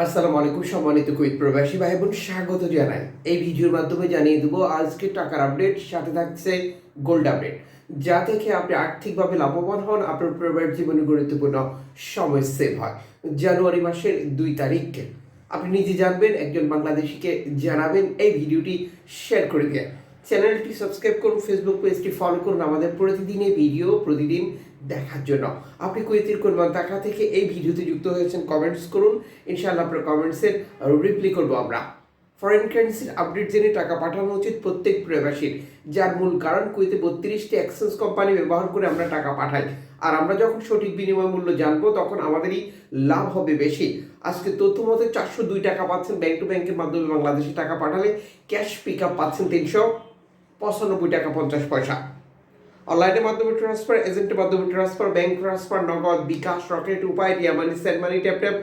আসসালামু আলাইকুম সম্মানিত কুইত প্রবাসী ভাই বোন, স্বাগত জানাই। এই ভিডিওর মাধ্যমে জানিয়ে দেবো আজকে টাকার আপডেট, সাথে থাকছে গোল্ড আপডেট, যা থেকে আপনি আর্থিকভাবে লাভবান হন, আপনার পরিবারের জীবনে গুরুত্বপূর্ণ সময় সেভ হয়। জানুয়ারি মাসের 2 তারিখ আপনি নিজে জানবেন, একজন বাংলাদেশিকে জানাবেন। এই ভিডিওটি শেয়ার করে দিয়ে চ্যানেলটি সাবস্ক্রাইব করুন, ফেসবুক পেজটি ফলো করুন আমাদের প্রতিদিনের ভিডিও প্রতিদিন দেখার জন্য। আপনি কুয়েতের কোন টাকা থেকে এই ভিডিওতে যুক্ত হয়েছেন কমেন্টস করুন, ইনশাআল্লাহ আপনার কমেন্টসের রিপ্লাই করবো আমরা। ফরেন কারেন্সির আপডেট জেনে টাকা পাঠানো উচিত প্রত্যেক প্রবাসীর, যার মূল কারণ কুয়েতে 32টি এক্সচেঞ্জ কোম্পানি ব্যবহার করে আমরা টাকা পাঠাই, আর আমরা যখন সঠিক বিনিময় মূল্য জানবো তখন আমাদেরই লাভ হবে বেশি। আজকে তথ্য মতে 402 টাকা পাচ্ছেন ব্যাংক টু ব্যাংকের মাধ্যমে বাংলাদেশে টাকা পাঠালে। ক্যাশ পিক আপ পাচ্ছেন 395 টাকা 50 পয়সা। অনলাইনের মাধ্যমে ট্রান্সফার, এজেন্টের মাধ্যমে ট্রান্সফার, ব্যাংক ট্রান্সফার, নগদ, বিকাশ, রকেট, উপায়, টিয়ামানি, সেন্ড মানি, ট্যাপ ট্যাপ,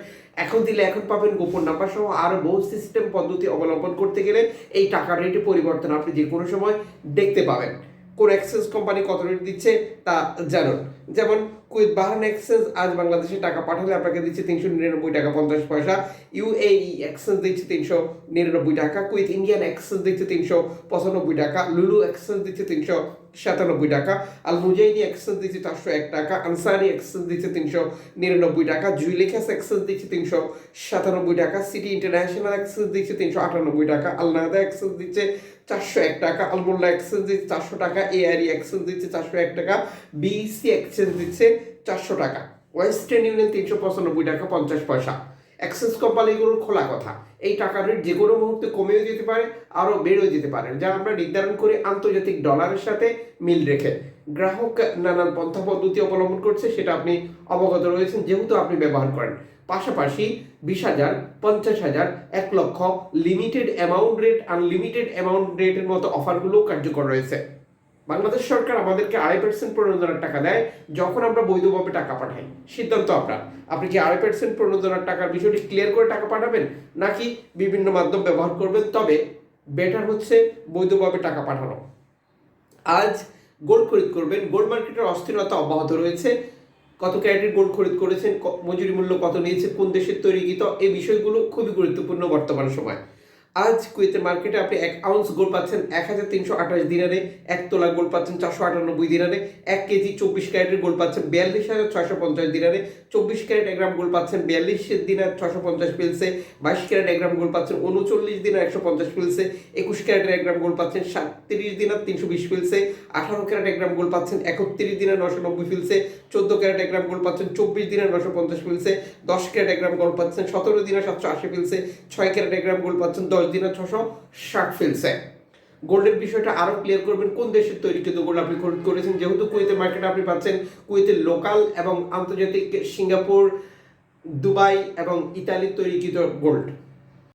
এখন দিলে এখন পাবেন, গোপন নাম্বার সহ আরও বহু সিস্টেম পদ্ধতি অবলম্বন করতে গেলে এই টাকার রেটে পরিবর্তন আপনি যে কোনো সময় দেখতে পাবেন। কোন এক্সচেঞ্জ কোম্পানি কত রেট দিচ্ছে তা জানুন। যেমন কুয়েত বাহরাইন এক্সচেঞ্জ আজ বাংলাদেশে টাকা পাঠালে আপনাকে দিচ্ছে 399 টাকা 50 পয়সা। ইউএই এক্সচেঞ্জ দিচ্ছে 399 টাকা। কুয়েত ইন্ডিয়ান এক্সচেঞ্জ দিচ্ছে 395 টাকা। লুলু এক্সচেঞ্জ দিচ্ছে 397 টাকা। আল মুজাইনি এক্সচেঞ্জ দিচ্ছে 401 টাকা। আনসারি এক্সচেঞ্জ দিচ্ছে 399 টাকা। জুইলেখাস এক্সচেঞ্জ দিচ্ছে 397 টাকা। সিটি ইন্টারন্যাশনাল এক্সচেঞ্জ দিচ্ছে 398 টাকা। আল নাদা এক্সচেঞ্জ দিচ্ছে 401 টাকা। আলমোল্লা এক্সচেঞ্জ দিচ্ছে 400 টাকা। এআরই এক্সচেঞ্জ দিচ্ছে 401 টাকা। বিসি এক্সচেঞ্জ দিচ্ছে 400 টাকা। ওয়েস্টার্ন ইউনিয়ন 395 টাকা 50 পয়সা। এক্সচেঞ্জ কোম্পানিগুলোর খোলা কথা, এই টাকার রেট যে কোনো মুহূর্তে কমেও যেতে পারে, আরও বেড়েও যেতে পারে, যা আমরা নির্ধারণ করি আন্তর্জাতিক ডলারের সাথে মিল রেখে। গ্রাহক নানান পন্থা পদ্ধতি অবলম্বন করছে, সেটা আপনি অবগত রয়েছেন যেহেতু আপনি ব্যবহার করেন। পাশাপাশি 20,000, 50,000, 1 লক্ষ, limited amount rate, unlimited amount রেটের মতো অফারগুলো কার্যকর রয়েছে। বাংলাদেশ সরকার আমাদেরকে 2.5% প্রণোদনার টাকা দেয় যখন আমরা বৈধভাবে টাকা পাঠাই। সিদ্ধান্ত আপনার, আপনি কি 2.5% প্রণোদনার টাকার বিষয়টি ক্লিয়ার করে টাকা পাঠাবেন নাকি বিভিন্ন মাধ্যম ব্যবহার করবেন। তবে বেটার হচ্ছে বৈধভাবে টাকা পাঠানো। আজ গোল্ড খরিদ করবেন, গোল্ড মার্কেটের অস্থিরতা অব্যাহত রয়েছে। কত ক্যারেটের গোল্ড খরিদ করেছেন, মজুরি মূল্য কত নিয়েছে, কোন দেশের তৈরিকৃত, এই বিষয়গুলো খুবই গুরুত্বপূর্ণ বর্তমান সময়। আজ কুয়েতের মার্কেটে আপনি 1 আউন্স গোল্ড পাচ্ছেন 1328 দিনারে, 1 তোলা গোল্ড পাচ্ছেন 498 দিনারে, 1 কেজি 24 ক্যারেটের গোল্ড পাচ্ছেন 42,650 দিনারে, 24 ক্যারেট 1 গ্রাম গোল্ড পাচ্ছেন 42 দিনার 650 পিলসে, 22 ক্যারেট 1 গ্রাম গোল্ড পাচ্ছেন 39 দিনার 150 পিলসে, 21 ক্যারেটের 1 গ্রাম গোল্ড পাচ্ছেন 37 দিনার 320 পিলসে, 18 ক্যারেট 1 গ্রাম গোল্ড পাচ্ছেন 31 দিনার 990 পিলসে, 14 ক্যারেট 1 গ্রাম গোল্ড পাচ্ছেন 24 দিনার 950 পিলসে, 10 ক্যারেট 1 গ্রাম গোল্ড পাচ্ছেন 17 দিনার 780 পিলসে, 6 ক্যারেট 1 গ্রাম গোল্ড পাচ্ছেন 10 দিনার 660 ফিলসে। গোল্ডের বিষয়টা আরো ক্লিয়ার করবেন, কোন দেশের তৈরিকৃত গোল্ড আপনি খরিদ করেছেন। যেহেতু কুয়েতের মার্কেটে আপনি পাচ্ছেন কুয়েতের লোকাল এবং আন্তর্জাতিক, সিঙ্গাপুর, দুবাই এবং ইতালির তৈরিকৃত গোল্ড।